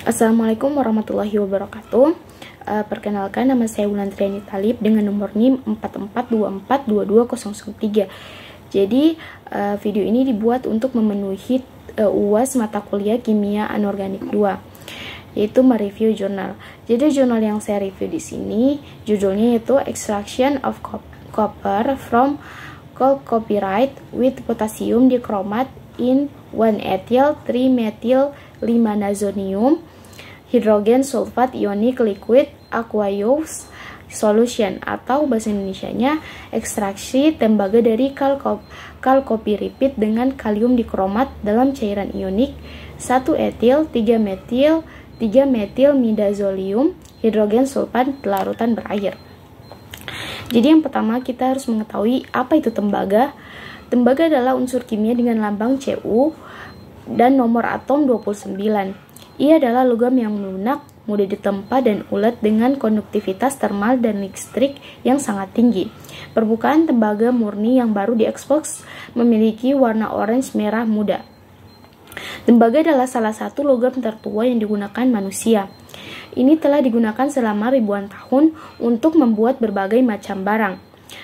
Assalamualaikum warahmatullahi wabarakatuh. Perkenalkan, nama saya Wulan Triani Talib dengan nomor NIM 4424222003. Jadi video ini dibuat untuk memenuhi UAS mata kuliah Kimia Anorganik 2, yaitu mereview jurnal. Jadi jurnal yang saya review di sini judulnya yaitu Extraction of Copper from Chalcopyrite with Potassium Dichromate in 1-ethyl 3-methyl 5-nazonium hydrogen sulfate ionic liquid aqueous solution, atau bahasa Indonesianya ekstraksi tembaga dari chalcopyrite dengan kalium dikromat dalam cairan ionik 1-etil 3-metil midazoleum hydrogen sulfat larutan berair. Jadi yang pertama kita harus mengetahui apa itu tembaga. Tembaga adalah unsur kimia dengan lambang Cu dan nomor atom 29. Ia adalah logam yang lunak, mudah ditempa dan ulet dengan konduktivitas termal dan listrik yang sangat tinggi. Permukaan tembaga murni yang baru diekspos memiliki warna orange merah muda. Tembaga adalah salah satu logam tertua yang digunakan manusia. Ini telah digunakan selama ribuan tahun untuk membuat berbagai macam barang,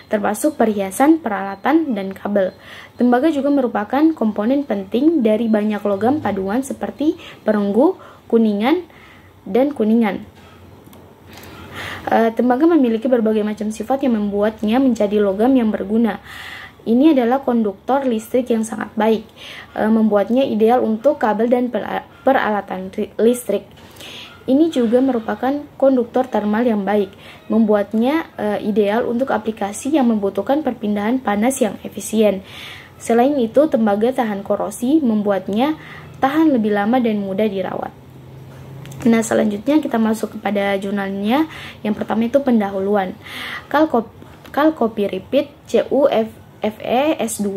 termasuk perhiasan, peralatan, dan kabel. Tembaga juga merupakan komponen penting dari banyak logam paduan seperti perunggu, kuningan, dan kuningan. Tembaga memiliki berbagai macam sifat yang membuatnya menjadi logam yang berguna. Ini adalah konduktor listrik yang sangat baik, membuatnya ideal untuk kabel dan peralatan listrik. Ini juga merupakan konduktor termal yang baik, membuatnya ideal untuk aplikasi yang membutuhkan perpindahan panas yang efisien. Selain itu, tembaga tahan korosi, membuatnya tahan lebih lama dan mudah dirawat. Nah, selanjutnya kita masuk kepada jurnalnya. Yang pertama itu pendahuluan. Chalcopyrite CuFeS2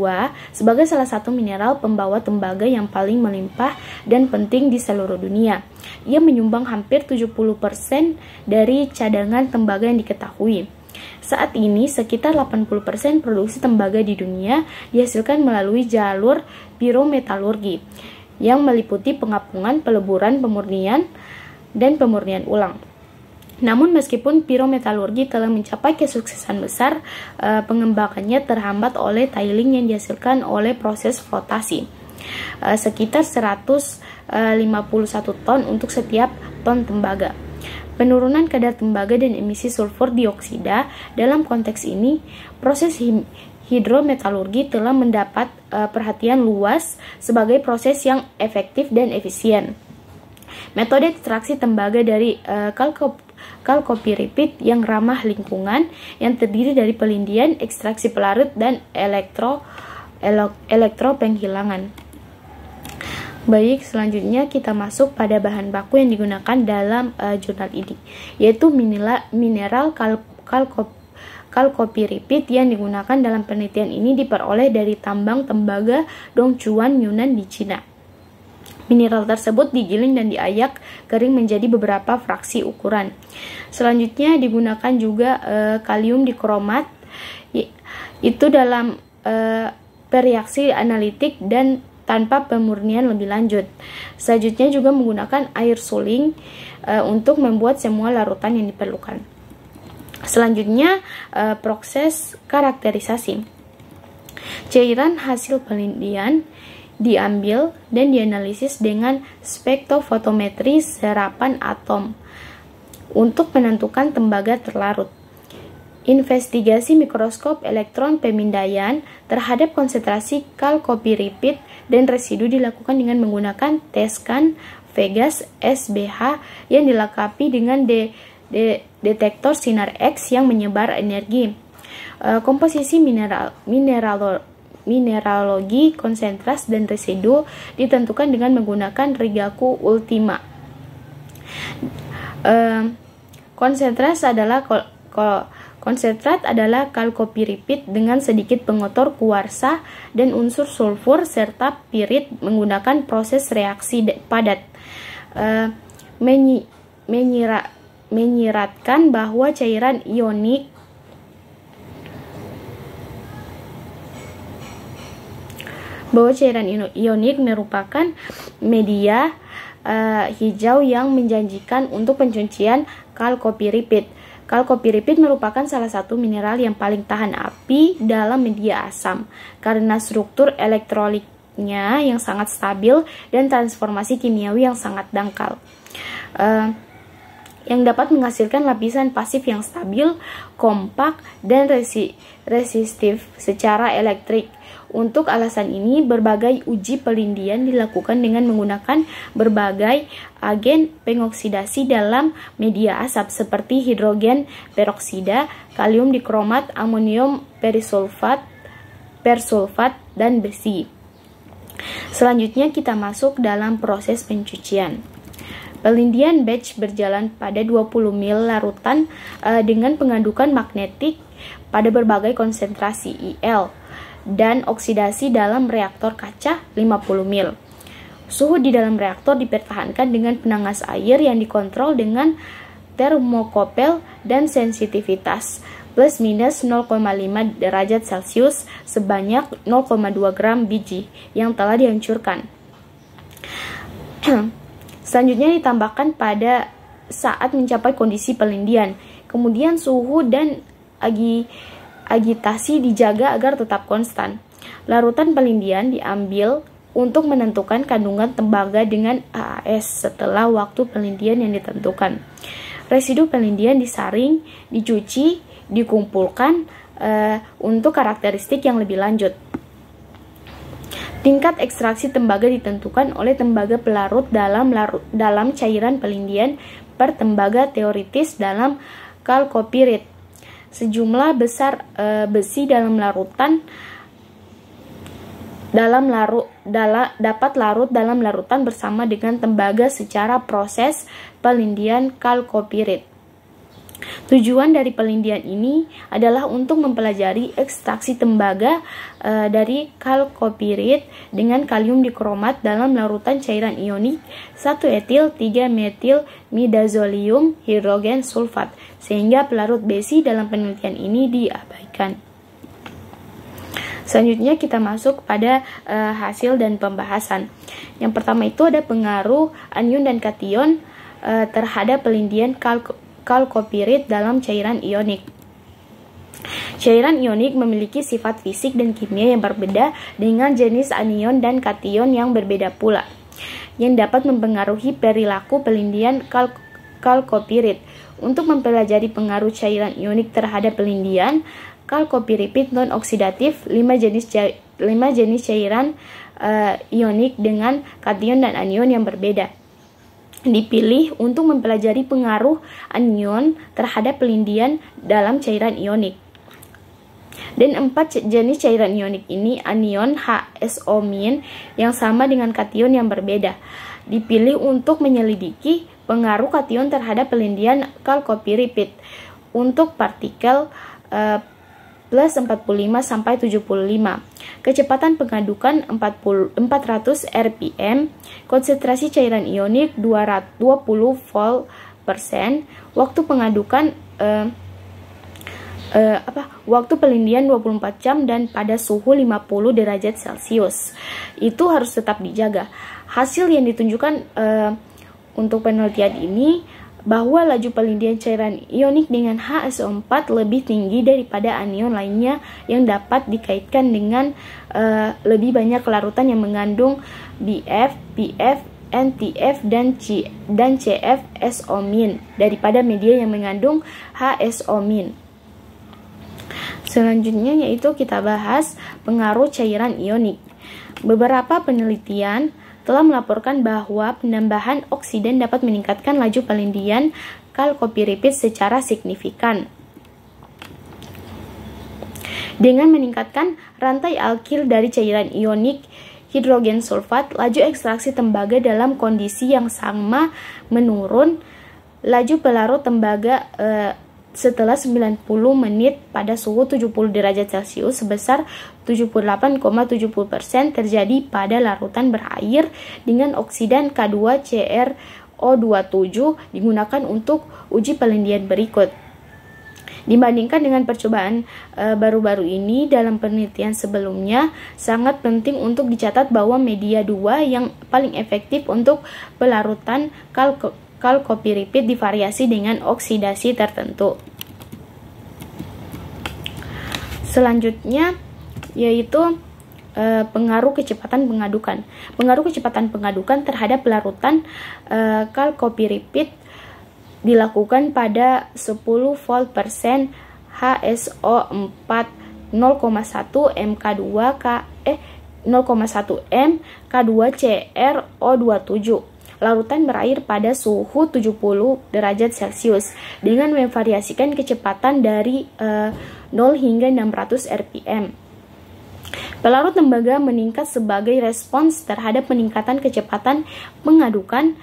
sebagai salah satu mineral pembawa tembaga yang paling melimpah dan penting di seluruh dunia. Ia menyumbang hampir 70% dari cadangan tembaga yang diketahui. Saat ini, sekitar 80% produksi tembaga di dunia dihasilkan melalui jalur pirometalurgi, yang meliputi pengapungan, peleburan, pemurnian, dan pemurnian ulang. Namun meskipun pirometalurgi telah mencapai kesuksesan besar, pengembangannya terhambat oleh tiling yang dihasilkan oleh proses flotasi. Sekitar 151 ton untuk setiap ton tembaga. Penurunan kadar tembaga dan emisi sulfur dioksida. Dalam konteks ini, proses hidrometalurgi telah mendapat perhatian luas sebagai proses yang efektif dan efisien. Metode ekstraksi tembaga dari chalcopyrite yang ramah lingkungan, yang terdiri dari pelindian, ekstraksi pelarut, dan elektropenghilangan. Baik, selanjutnya kita masuk pada bahan baku yang digunakan dalam jurnal ini, yaitu mineral chalcopyrite yang digunakan dalam penelitian ini diperoleh dari tambang tembaga Dongchuan, Yunnan di Cina. Mineral tersebut digiling dan diayak kering menjadi beberapa fraksi ukuran. Selanjutnya digunakan juga kalium dikromat, itu dalam reaksi analitik dan tanpa pemurnian lebih lanjut. Selanjutnya juga menggunakan air suling untuk membuat semua larutan yang diperlukan. Selanjutnya proses karakterisasi. Cairan hasil pelindian diambil dan dianalisis dengan spektrofotometri serapan atom untuk menentukan tembaga terlarut. Investigasi mikroskop elektron pemindaian terhadap konsentrasi chalcopyrite dan residu dilakukan dengan menggunakan tes scan Vegas SBH yang dilengkapi dengan detektor sinar X yang menyebar energi. Komposisi mineralogi konsentras dan residu ditentukan dengan menggunakan Rigaku Ultima. Konsentrat adalah chalcopyrite dengan sedikit pengotor kuarsa dan unsur sulfur serta pirit menggunakan proses reaksi padat. Menyiratkan bahwa cairan ionik bahwa cairan ionik merupakan media hijau yang menjanjikan untuk pencucian kalkopiripid. Kalkopiripid merupakan salah satu mineral yang paling tahan api dalam media asam karena struktur elektrolitnya yang sangat stabil dan transformasi kimiawi yang sangat dangkal. Yang dapat menghasilkan lapisan pasif yang stabil, kompak, dan resistif secara elektrik. Untuk alasan ini, berbagai uji pelindian dilakukan dengan menggunakan berbagai agen pengoksidasi dalam media asap seperti hidrogen peroksida, kalium dikromat, amonium persulfat, dan besi. Selanjutnya kita masuk dalam proses pencucian. Pelindian batch berjalan pada 20 ml larutan dengan pengadukan magnetik pada berbagai konsentrasi IL dan oksidasi dalam reaktor kaca 50 ml. Suhu di dalam reaktor dipertahankan dengan penanas air yang dikontrol dengan termokopel dan sensitivitas plus minus 0,5 derajat Celcius sebanyak 0,2 gram biji yang telah dihancurkan. Selanjutnya ditambahkan pada saat mencapai kondisi pelindian. Kemudian suhu dan agitasi dijaga agar tetap konstan. Larutan pelindian diambil untuk menentukan kandungan tembaga dengan AAS setelah waktu pelindian yang ditentukan. Residu pelindian disaring, dicuci, dikumpulkan untuk karakteristik yang lebih lanjut. Tingkat ekstraksi tembaga ditentukan oleh tembaga pelarut dalam cairan pelindian per tembaga teoritis dalam kalkopirit. Sejumlah besar besi dalam larutan dapat larut dalam larutan bersama dengan tembaga secara proses pelindian kalkopirit. Tujuan dari pelindian ini adalah untuk mempelajari ekstraksi tembaga dari kalkopirit dengan kalium dikromat dalam larutan cairan ionik 1-etil 3-metil midazolium hidrogen sulfat, sehingga pelarut besi dalam penelitian ini diabaikan. Selanjutnya kita masuk pada hasil dan pembahasan. Yang pertama itu ada pengaruh anion dan kation terhadap pelindian kalkopirit dalam cairan ionik. Cairan ionik memiliki sifat fisik dan kimia yang berbeda dengan jenis anion dan kation yang berbeda pula, yang dapat mempengaruhi perilaku pelindian kalkopirit. Untuk mempelajari pengaruh cairan ionik terhadap pelindian kalkopiripid non-oksidatif, 5 jenis cairan ionik dengan kation dan anion yang berbeda dipilih untuk mempelajari pengaruh anion terhadap pelindian dalam cairan ionik. Dan 4 jenis cairan ionik ini anion HSO- yang sama dengan kation yang berbeda dipilih untuk menyelidiki pengaruh kation terhadap pelindian kalkopiripid untuk partikel plus 45 sampai 75. Kecepatan pengadukan 400 rpm, konsentrasi cairan ionik 20 volt%, waktu pengadukan waktu pelindian 24 jam dan pada suhu 50 derajat Celcius. Itu harus tetap dijaga. Hasil yang ditunjukkan untuk penelitian ini bahwa laju pelindian cairan ionik dengan HSO4 lebih tinggi daripada anion lainnya yang dapat dikaitkan dengan lebih banyak larutan yang mengandung BF, PF, NTF, dan CF-SO- daripada media yang mengandung HSO-. Selanjutnya yaitu kita bahas pengaruh cairan ionik. Beberapa penelitian telah melaporkan bahwa penambahan oksidan dapat meningkatkan laju pelindian kalkopiripid secara signifikan. Dengan meningkatkan rantai alkil dari cairan ionik hidrogen sulfat, laju ekstraksi tembaga dalam kondisi yang sama menurun. Laju pelarut tembaga setelah 90 menit pada suhu 70 derajat Celcius sebesar 78,70% terjadi pada larutan berair dengan oksidan K2CrO27 digunakan untuk uji pelindian berikut. Dibandingkan dengan percobaan baru-baru ini, dalam penelitian sebelumnya sangat penting untuk dicatat bahwa media 2 yang paling efektif untuk pelarutan kalkopiripid divariasi dengan oksidasi tertentu. Selanjutnya yaitu pengaruh kecepatan pengadukan. Pengaruh kecepatan pengadukan terhadap pelarutan kalkopiripid dilakukan pada 10 volt per sen HSO4 0,1 mK2 0,1 m K2CrO27 larutan berair pada suhu 70 derajat Celcius dengan memvariasikan kecepatan dari 0 hingga 600 rpm. Pelarut tembaga meningkat sebagai respons terhadap peningkatan kecepatan pengadukan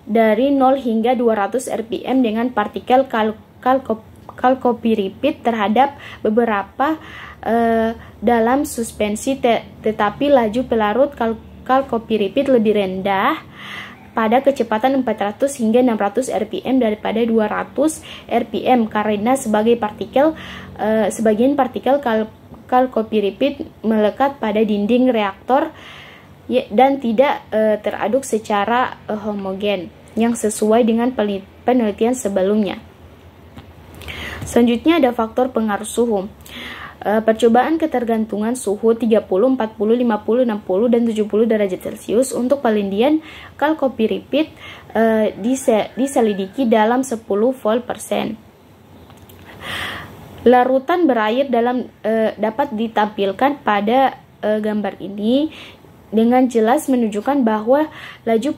dari 0 hingga 200 rpm dengan partikel kalkopiripid terhadap beberapa dalam suspensi, tetapi laju pelarut kalkopiripid lebih rendah pada kecepatan 400 hingga 600 rpm daripada 200 rpm karena sebagian partikel kalkopiripid melekat pada dinding reaktor dan tidak teraduk secara homogen yang sesuai dengan penelitian sebelumnya. Selanjutnya ada faktor pengaruh suhu. Percobaan ketergantungan suhu 30, 40, 50, 60, dan 70 derajat Celcius untuk pelindian kalkopiripid diselidiki dalam 10 volt per sen. Larutan berair dapat ditampilkan pada gambar ini dengan jelas menunjukkan bahwa laju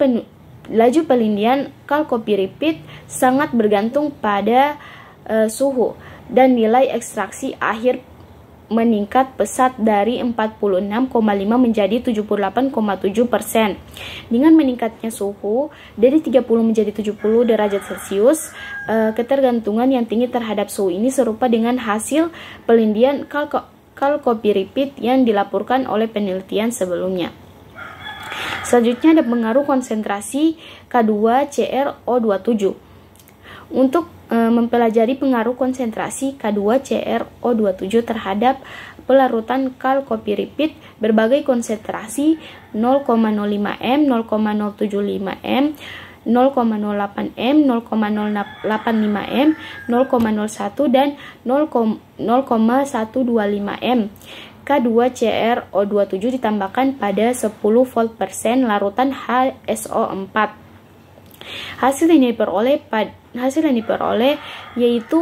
pelindian kalkopiripid sangat bergantung pada suhu dan nilai ekstraksi akhir meningkat pesat dari 46,5 menjadi 78,7%. Dengan meningkatnya suhu dari 30 menjadi 70 derajat Celcius, ketergantungan yang tinggi terhadap suhu ini serupa dengan hasil pelindian kalkopiripid yang dilaporkan oleh penelitian sebelumnya. Selanjutnya ada pengaruh konsentrasi K2CrO27. Untuk mempelajari pengaruh konsentrasi K2CrO27 terhadap pelarutan kalkopiripid, berbagai konsentrasi 0,05 m, 0,075 m, 0,08 m, 0,085 m, 0,01 dan 0,125 m K2CrO27 ditambahkan pada 10 volt per sen larutan HSO4. Hasil yang diperoleh yaitu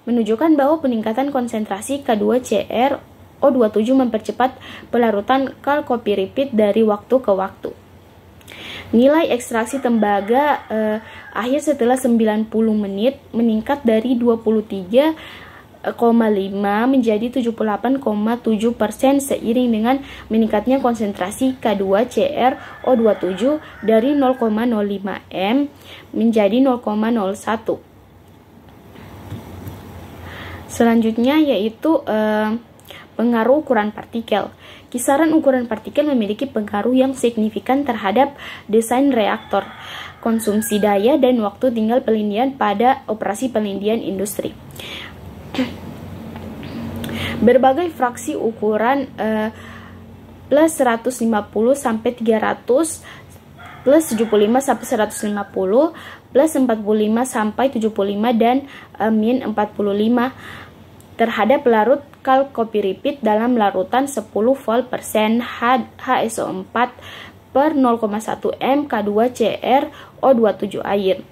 menunjukkan bahwa peningkatan konsentrasi K2CrO27 mempercepat pelarutan kalkopiripid dari waktu ke waktu. Nilai ekstraksi tembaga akhir setelah 90 menit meningkat dari 23,5 menjadi 78,7% seiring dengan meningkatnya konsentrasi K2CrO27 dari 0,05 m menjadi 0,01. Selanjutnya yaitu pengaruh ukuran partikel. Kisaran ukuran partikel memiliki pengaruh yang signifikan terhadap desain reaktor, konsumsi daya, dan waktu tinggal pelindian pada operasi pelindian industri. Berbagai fraksi ukuran plus 150 sampai 300, plus 75 sampai 150, plus 45 sampai 75, dan min 45 terhadap larut kalkopiripid dalam larutan 10 volt per sen HSO4 per 0,1 m K2CrO27 air.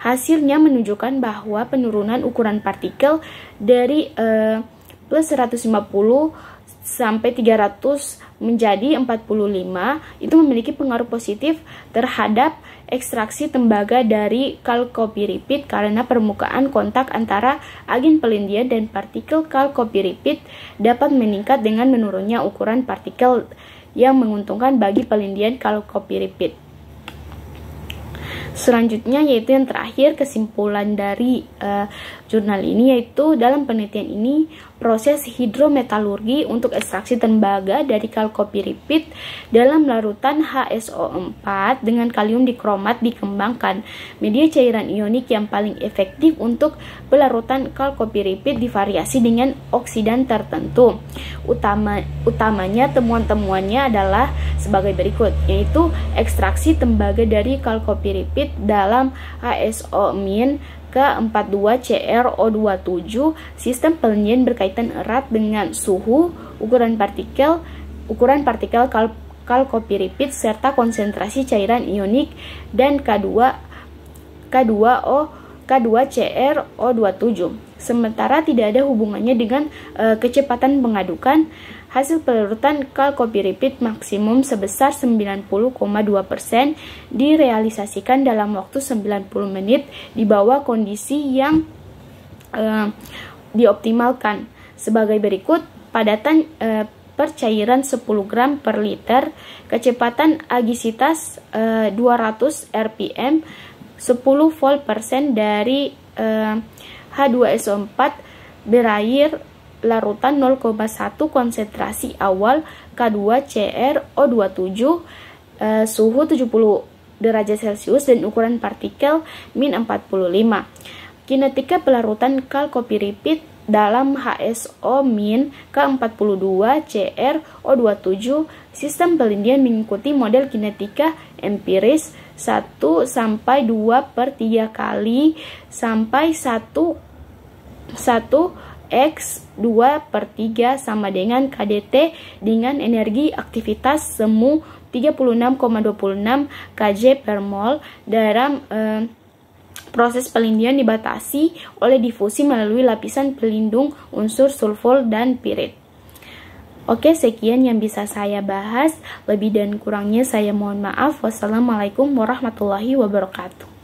Hasilnya menunjukkan bahwa penurunan ukuran partikel dari plus 150 sampai 300 menjadi 45 itu memiliki pengaruh positif terhadap ekstraksi tembaga dari kalkopiripid karena permukaan kontak antara agen pelindian dan partikel kalkopiripid dapat meningkat dengan menurunnya ukuran partikel yang menguntungkan bagi pelindian kalkopiripid. Selanjutnya yaitu yang terakhir, kesimpulan dari jurnal ini yaitu dalam penelitian ini proses hidrometalurgi untuk ekstraksi tembaga dari kalkopiripit dalam larutan HSO4 dengan kalium dikromat dikembangkan. Media cairan ionik yang paling efektif untuk pelarutan kalkopiripit divariasi dengan oksidan tertentu. Utamanya temuan-temuannya adalah sebagai berikut, yaitu ekstraksi tembaga dari kalkopiripit dalam HSO- K42CrO27. Sistem penelitian berkaitan erat dengan suhu, ukuran partikel kalkopiripit serta konsentrasi cairan ionik dan K2CrO27. Sementara tidak ada hubungannya dengan kecepatan pengadukan. Hasil pelarutan kalkopiripit maksimum sebesar 90,2% direalisasikan dalam waktu 90 menit di bawah kondisi yang dioptimalkan. Sebagai berikut, padatan per cairan 10 gram per liter, kecepatan agisitas 200 rpm, 10 volt persen dari H2SO4 berair larutan 0,1, konsentrasi awal K2CrO27, suhu 70 derajat Celcius dan ukuran partikel min 45. Kinetika pelarutan kalkopiripit dalam HSO min K42CrO27. Sistem penelitian mengikuti model kinetika empiris 1/2 per 3 kali sampai 1 X 2/3 sama dengan KDT dengan energi aktivitas semu 36,26 kJ per mol. Dalam proses penelitian dibatasi oleh difusi melalui lapisan pelindung unsur sulfur dan pirit. Oke, sekian yang bisa saya bahas. Lebih dan kurangnya saya mohon maaf. Wassalamualaikum warahmatullahi wabarakatuh.